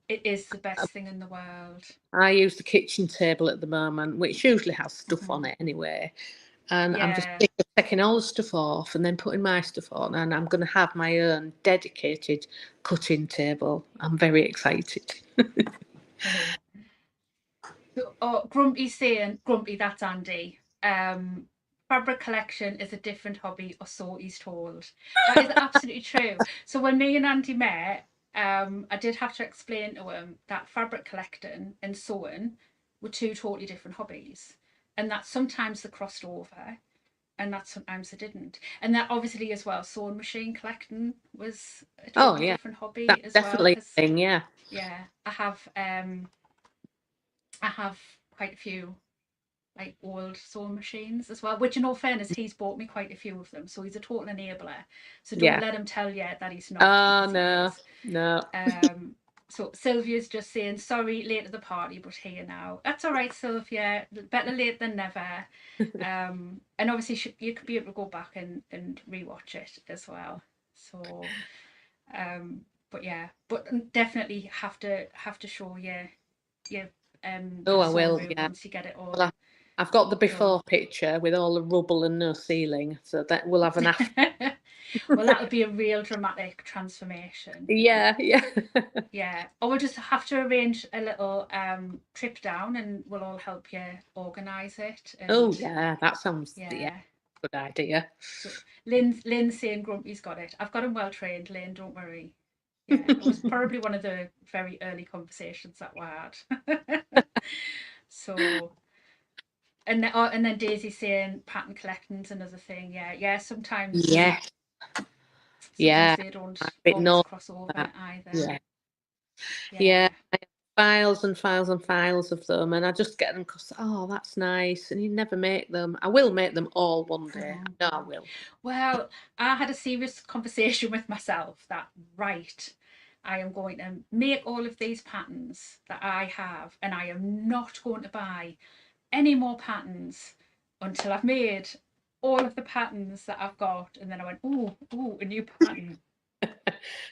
it is the best thing in the world. I use the kitchen table at the moment, which usually has stuff on Hmm. it anyway. And I'm just Yeah. sick of taking all the stuff off and then putting my stuff on. And I'm going to have my own dedicated cutting table. I'm very excited. Oh, Grumpy's saying, Grumpy, that's Andy. Fabric collection is a different hobby, or so he's told. That is absolutely true. So when me and Andy met, I did have to explain to him that fabric collecting and sewing were two totally different hobbies, and that sometimes they crossed over, and that sometimes they didn't. And that obviously as well, sewing machine collecting was a Oh, totally yeah, different hobby that's as well. definitely Because a thing. Yeah. yeah, I have quite a few like old sewing machines as well, which in all fairness, he's bought me quite a few of them. So he's a total enabler. So don't Yeah. let him tell you that he's not, Oh, because he no, is. no. So Sylvia's just saying, sorry, late to the party, but here now. That's all right, Sylvia. Better late than never. And obviously you could be able to go back and rewatch it as well. So, but yeah, but definitely have to show your Oh, I sewing will. room Yeah. once you get it Well, all I've got the done. before picture with all the rubble and no ceiling. So that we'll have an after. Well, that would be a real dramatic transformation. Yeah, yeah. Yeah. Or we'll just have to arrange a little trip down and we'll all help you organise it. Oh, And yeah. That sounds, yeah, yeah. good idea. So Lynn's saying Grumpy's got it. I've got him well trained, Lynn, don't worry. Yeah. It was probably one of the very early conversations that we had. So and then Daisy saying pattern collecting's another thing. Yeah, yeah. Yeah, Sometimes yeah. they don't A bit always north cross of over that. either. Yeah, yeah. Yeah. files and files and files of them, and I just get them because, oh, that's nice, and you never make them. I will make them all one day. I know I will. Well, I had a serious conversation with myself that, right, I am going to make all of these patterns that I have, and I am not going to buy any more patterns until I've made all of the patterns that I've got. And then I went, ooh, a new pattern.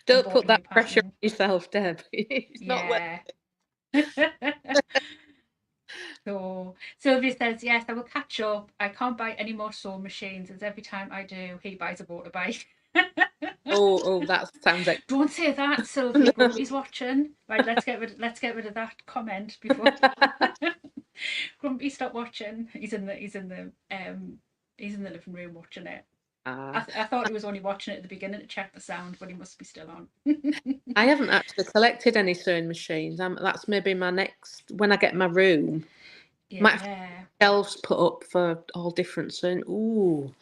Don't Bought put a that new pressure on pattern. yourself, Deb. It's not worth Yeah. it. So Sylvia says, yes, I will catch up. I can't buy any more sewing machines, as every time I do, he buys a motorbike. Oh, that sounds like. Don't say that, Sylvia. Grumpy's watching. Right, let's get rid of that comment before Grumpy stop watching. He's in the living room watching it. I thought he was only watching it at the beginning to check the sound, but he must be still on. I haven't actually collected any sewing machines. That's maybe my next, when I get my room. Might have Yeah. shelves put up for all different sewing. Ooh,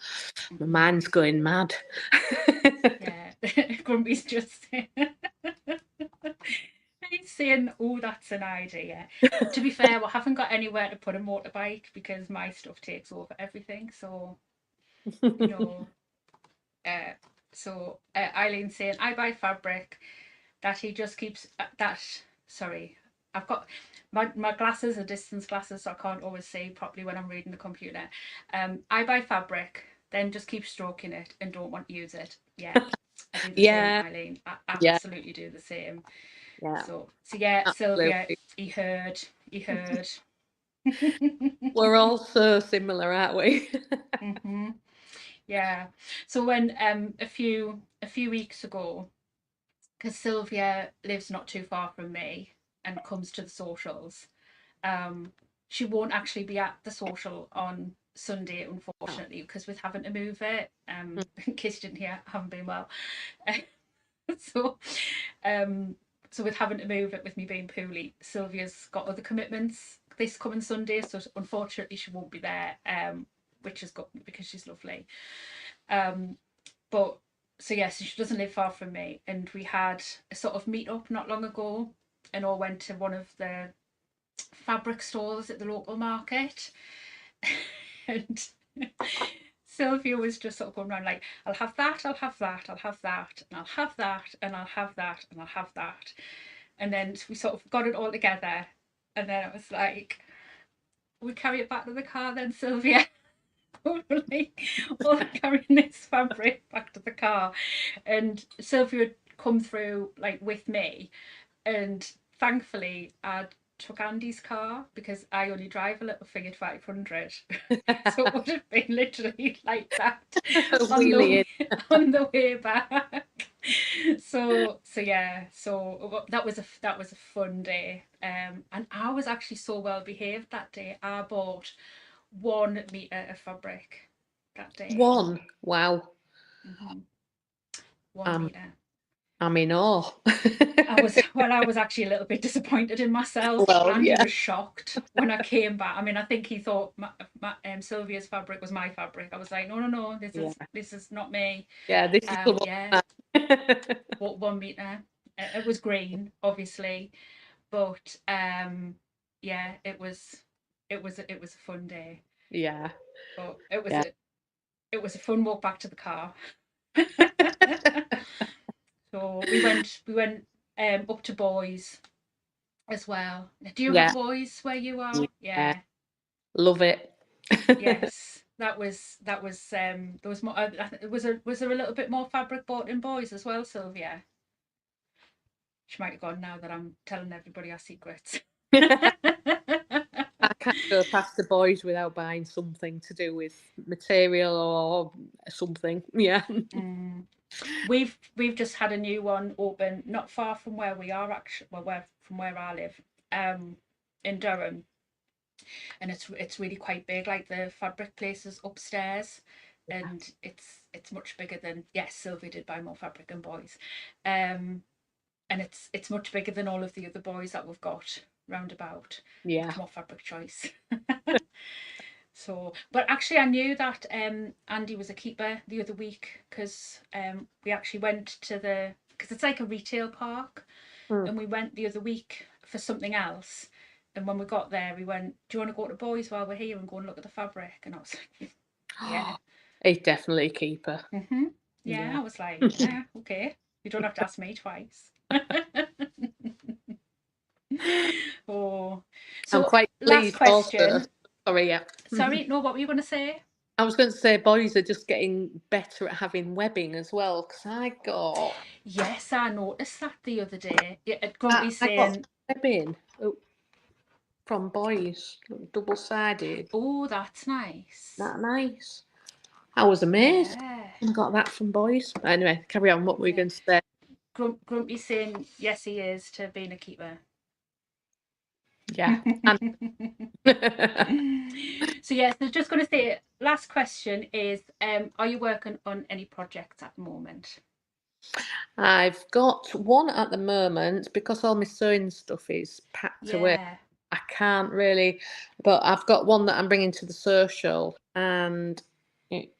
my mind's going mad. Yeah. Grumpy's just he's saying, oh, that's an idea. To be fair, we haven't got anywhere to put a motorbike because my stuff takes over everything. So, you know, Eileen's saying, I buy fabric that he just keeps sorry, I've got my glasses are distance glasses, so I can't always see properly when I'm reading the computer. I buy fabric, then just keep stroking it and don't want to use it. Yeah, I do the same, Eileen. I absolutely do the same. Yeah. So yeah, Absolutely. Sylvia, he heard. We're all so similar, aren't we? Mm-hmm. Yeah. So when a few weeks ago, because Sylvia lives not too far from me and comes to the socials, she won't actually be at the social on Sunday, unfortunately, because we're having to move it. In case you didn't hear, I haven't been well. so so with having to move it, with me being poorly, Sylvia's got other commitments this coming Sunday, so unfortunately she won't be there, which is good because she's lovely. But so yes, she doesn't live far from me, and we had a sort of meet up not long ago, and all went to one of the fabric stores at the local market, and Sylvia was just sort of going around like, I'll have that, I'll have that, I'll have that, and I'll have that, and I'll have that, and I'll have that. And then we sort of got it all together. And then I was like, we carry it back to the car then, Sylvia. Totally. All carrying this fabric back to the car. And Sylvia had come through like with me. And thankfully I'd took Andy's car because I only drive a little Fiat 500. So it would have been literally like that on the way back. So yeah, so that was a fun day. And I was actually so well behaved that day. I bought 1 meter of fabric that day. One. Wow. Mm-hmm. 1 meter. I'm in awe. I was actually a little bit disappointed in myself. Well, Andy yeah. was shocked when I came back. I mean, I think he thought Sylvia's fabric was my fabric. I was like, no, this is not me. Yeah, this is the one. Yeah, bought 1 meter. It was green, obviously, but yeah, it was a fun day. Yeah. But it was a fun walk back to the car. So we went up to Boys as well. Do you have Boys where you are? Yeah. Love it. Yes. That was there was more, was there a little bit more fabric bought in Boys as well, Sylvia? She might have gone now that I'm telling everybody our secrets. I can't go past the Boys without buying something to do with material or something. Yeah. We've just had a new one open not far from where we are, actually, well, from where I live, in Durham, and it's really quite big. Like, the fabric place is upstairs, and it's much bigger than, yes, Sylvie did buy more fabric than Boys, and it's much bigger than all of the other Boys that we've got roundabout. Yeah. Much more fabric choice. So, but actually I knew that Andy was a keeper the other week, because we actually went to because it's like a retail park, and we went the other week for something else. And when we got there, we went, "Do you want to go to Boys while we're here and go and look at the fabric?" And I was like, "Yeah." It's definitely a keeper. Yeah, I was like, "Yeah, okay. You don't have to ask me twice." Oh, I'm so quite last pleased also. question. Sorry, yeah. Sorry, no, what were you going to say? I was going to say boys are just getting better at having webbing as well, because Yes, I noticed that the other day. Yeah, Grumpy I got saying, webbing from boys, double-sided. "Oh, that's nice." That nice. I was amazed. Yeah, I got that from boys. Anyway, carry on. What were you yeah. going to say? Grumpy saying, "Yes, he is," to being a keeper. Yeah. So yes, I was just going to say, last question is, are you working on any projects at the moment? I've got one at the moment because all my sewing stuff is packed away. Yeah. I can't really, but I've got one that I'm bringing to the social, and it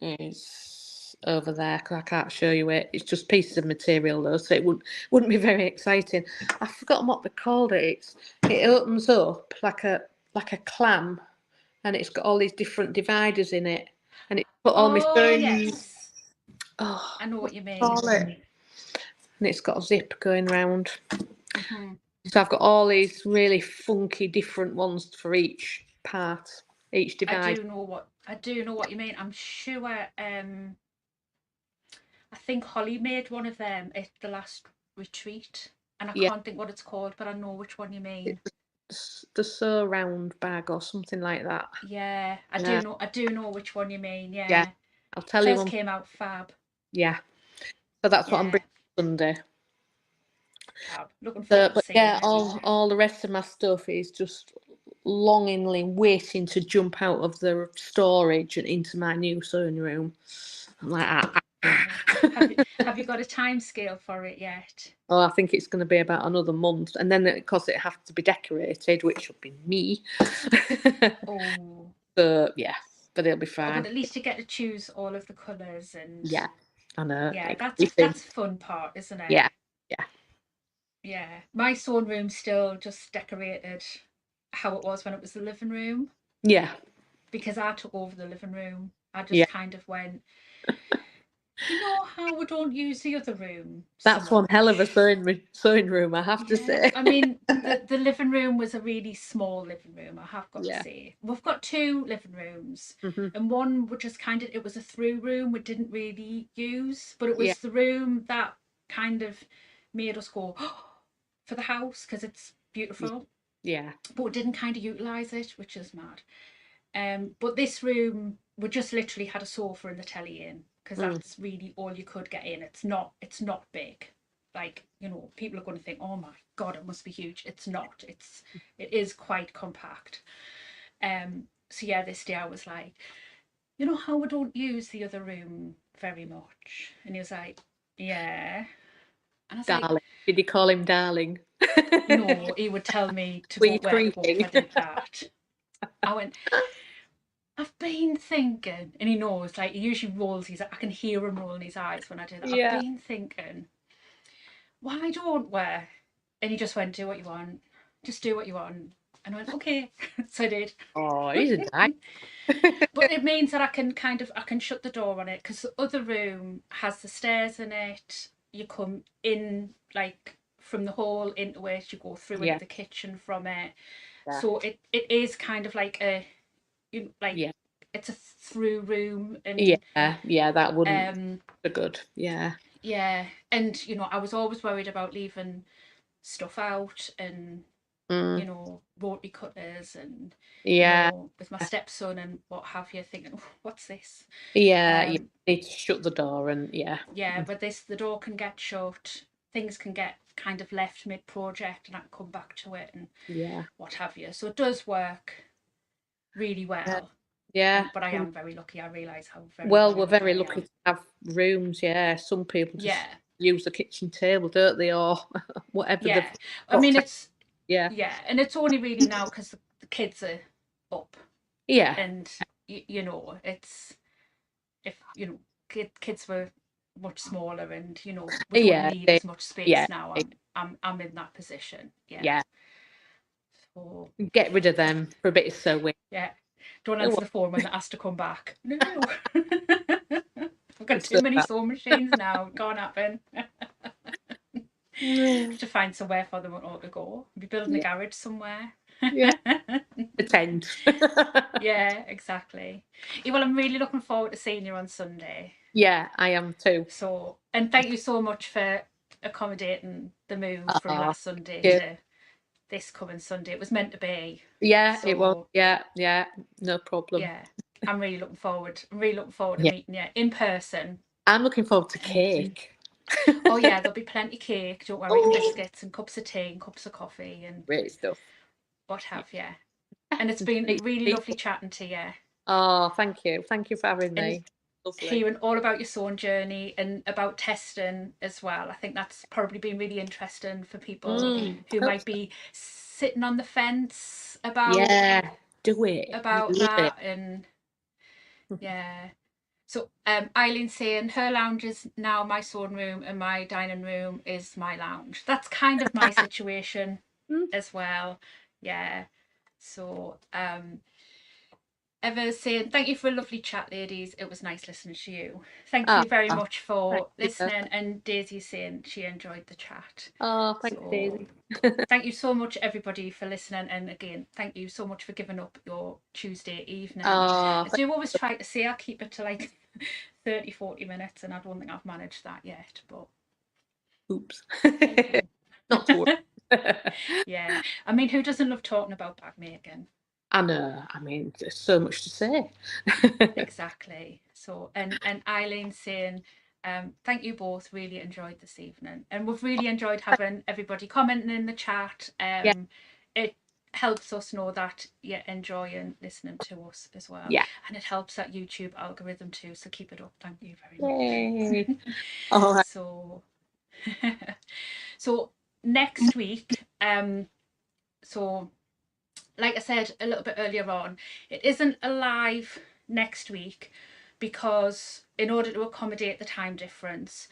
is over there because I can't show you it. It's just pieces of material though, so it wouldn't be very exciting. I've forgotten what they called it. It opens up like a clam, and it's got all these different dividers in it, and it's put all my Oh sewing. yes, Oh, I know what what you do you call mean. it? And it's got a zip going round. Mm-hmm. So I've got all these really funky different ones for each part, each I divide. do know what you mean. I'm sure. I think Holly made one of them at the last retreat, and I Yeah, can't think what it's called, but I know which one you mean. the sew round bag or something like that. Yeah, I Yeah, do know which one you mean. yeah. Yeah, I'll tell you hers one. came out fab. Yeah. So that's what I'm Yeah, bringing Sunday. fab. Looking forward to But seeing yeah, it. all the rest of my stuff is just longingly waiting to jump out of the storage and into my new sewing room. I'm like, Have you got a time scale for it yet? oh, I think it's going to be about another month, and then because it has to be decorated, which will be me. Oh, So yeah, but it'll be oh, fine. but at least you get to choose all of the colours and Yeah, I know. yeah, Exciting. that's fun part, isn't it? Yeah, yeah, Yeah, my sewing room's still just decorated how it was when it was the living room yeah, because I took over the living room. I yeah. just kind of went, you know how we don't use the other room so That's one hell of a much. sewing room, I have to Yeah, say. I mean the living room was a really small living room, I have got to Yeah. say. We've got two living rooms, Hmm. and one which is kind of, it was a through room we didn't really use, but it Yeah, was the room that kind of made us go, oh, for the house because it's beautiful, yeah, but we didn't kind of utilize it, which is mad. But this room, we just literally had a sofa and the telly in because mm. that's really all you could get in. It's not big. Like, you know, people are going to think, oh my god, it must be huge. It's not. It is quite compact. So yeah, this day I was like, you know how we don't use the other room very much, and he was like, yeah, and I was like, Darling. Did you call him darling? no, he would tell me to Were go you where to go if creeping? I did that. I went, I've been thinking, and he knows, like, he usually rolls his, I can hear him rolling his eyes when I do that. I've Yeah. been thinking, why don't we? And he just went, do what you want. Just do what you want. And I went, okay. So I did. Oh, he's a dad. But it means that I can shut the door on it because the other room has the stairs in it. You come in, like, from the hall into it, you go through into Yeah, the kitchen from it. yeah, So it is kind of like like yeah, it's a through room, and yeah. That wouldn't um be good. Yeah, yeah, and you know, I was always worried about leaving stuff out, and mm. you know, rotary cutters, and you Yeah, know, with my stepson and what have you, thinking, oh, what's this? yeah. You um need to shut the door and yeah, yeah, but this, the door can get shut, things can get kind of left mid project, and I can come back to it and yeah, what have you, so it does work really yeah. well. Yeah. And but I am very lucky. I realise how very, Well, very we're lucky very I lucky am. to have rooms. Yeah, some people just Yeah, use the kitchen table, don't they, or whatever yeah. they've I got. mean, it's Yeah, yeah, and it's only really now because the kids are up, yeah, and you know, it's, if you know, kids were much smaller, and you know, we don't yeah, need as much yeah, space now. I'm in that position. Yeah. So Get rid of them for a bit of sewing. yeah, don't Oh, answer the phone when they're asked to come back. No. I've got it's too so many bad. sewing machines now. Can't happen. Yeah. Have to find somewhere for them all to go. Be building a garage somewhere. Yeah. Attend. Yeah, exactly. Yeah, well, I'm really looking forward to seeing you on Sunday. Yeah, I am too. So, and thank you so much for accommodating the move from Oh, last Sunday yeah. to this coming Sunday. It was meant to be. Yeah, it was. So, Yeah, no problem. yeah, I'm really looking forward. I'm really looking forward to Yeah. meeting you in person. I'm looking forward to And cake. oh yeah, there'll be plenty of cake. Don't worry, and Oh, biscuits and cups of tea and cups of coffee and great stuff. what have you. And it's been really lovely chatting to you. Oh, thank you. Thank you for having And me. Lovely. hearing all about your sewing journey and about testing as well. I think that's probably been really interesting for people who might be sitting on the fence Yeah, do it. about Leave it. that. And yeah. So Eileen's saying her lounge is now my sewing room and my dining room is my lounge. That's kind of my situation as well. Yeah. So Eva's saying, thank you for a lovely chat, ladies. It was nice listening to you. Thank you very much for listening. And Daisy's saying she enjoyed the chat. Oh, thanks, Daisy. Thank you so much, everybody, for listening. And again, thank you so much for giving up your Tuesday evening. Oh, I do always try to say I'll keep it to like 30, 40 minutes, and I don't think I've managed that yet. But oops. Not to worry. Yeah. I mean, who doesn't love talking about bag making? I know. I mean, there's so much to say. Exactly. So, and Eileen saying, thank you both. Really enjoyed this evening, and we've really enjoyed having everybody commenting in the chat. Yeah. It helps us know that you're enjoying listening to us as well. Yeah. And it helps that YouTube algorithm too. So keep it up. Thank you very much. Yay. All right. So, so next week, so like I said a little bit earlier on, it isn't a live next week because in order to accommodate the time difference,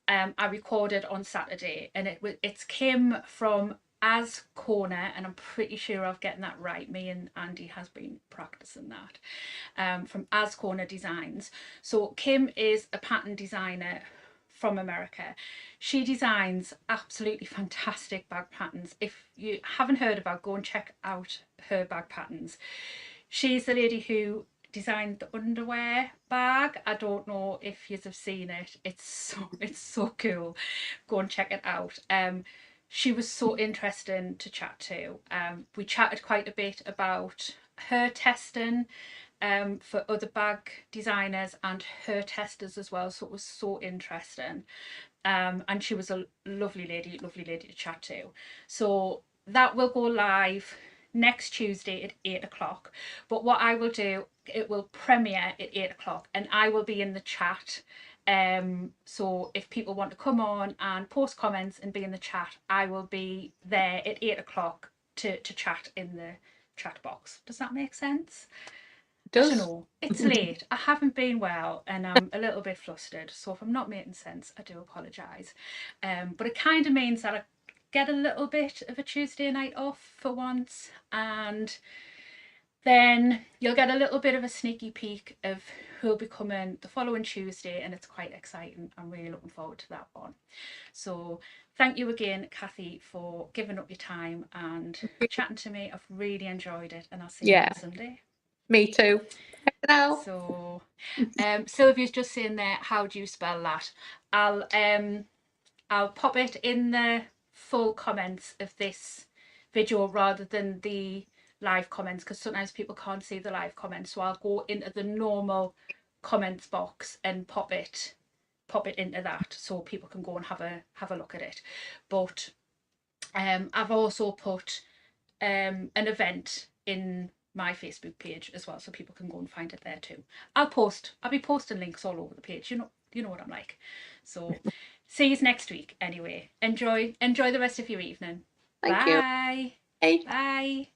I recorded on Saturday, and it's Kim from As Corner, and I'm pretty sure I'm getting that right. Me and Andy has been practicing that, from As Corner Designs. So Kim is a pattern designer from America. She designs absolutely fantastic bag patterns. If you haven't heard of her, go and check out her bag patterns. She's the lady who designed the underwear bag. I don't know if you have seen it. It's so cool. Go and check it out. She was so interesting to chat to. We chatted quite a bit about her testing for other bag designers and her testers as well. So it was so interesting. And she was a lovely lady to chat to. So that will go live next Tuesday at 8 o'clock. But what I will do, it will premiere at 8 o'clock, and I will be in the chat. So if people want to come on and post comments and be in the chat, I will be there at 8 o'clock to chat in the chat box. Does that make sense? I don't know. It's late. I haven't been well and I'm a little bit flustered. So if I'm not making sense, I do apologise. But it kind of means that I get a little bit of a Tuesday night off for once, and then you'll get a little bit of a sneaky peek of who'll be coming the following Tuesday, and it's quite exciting. I'm really looking forward to that one. So thank you again, Cathy, for giving up your time and chatting to me. I've really enjoyed it, and I'll see you on Sunday. Me too. So Sylvia's just saying there, how do you spell that? I'll pop it in the full comments of this video rather than the live comments, because sometimes people can't see the live comments. So I'll go into the normal comments box and pop it into that so people can go and have a look at it. But I've also put an event in my Facebook page as well, so people can go and find it there too. I'll be posting links all over the page. You know what I'm like. So see you next week anyway. Enjoy the rest of your evening. Thank Bye. you. Bye. Bye.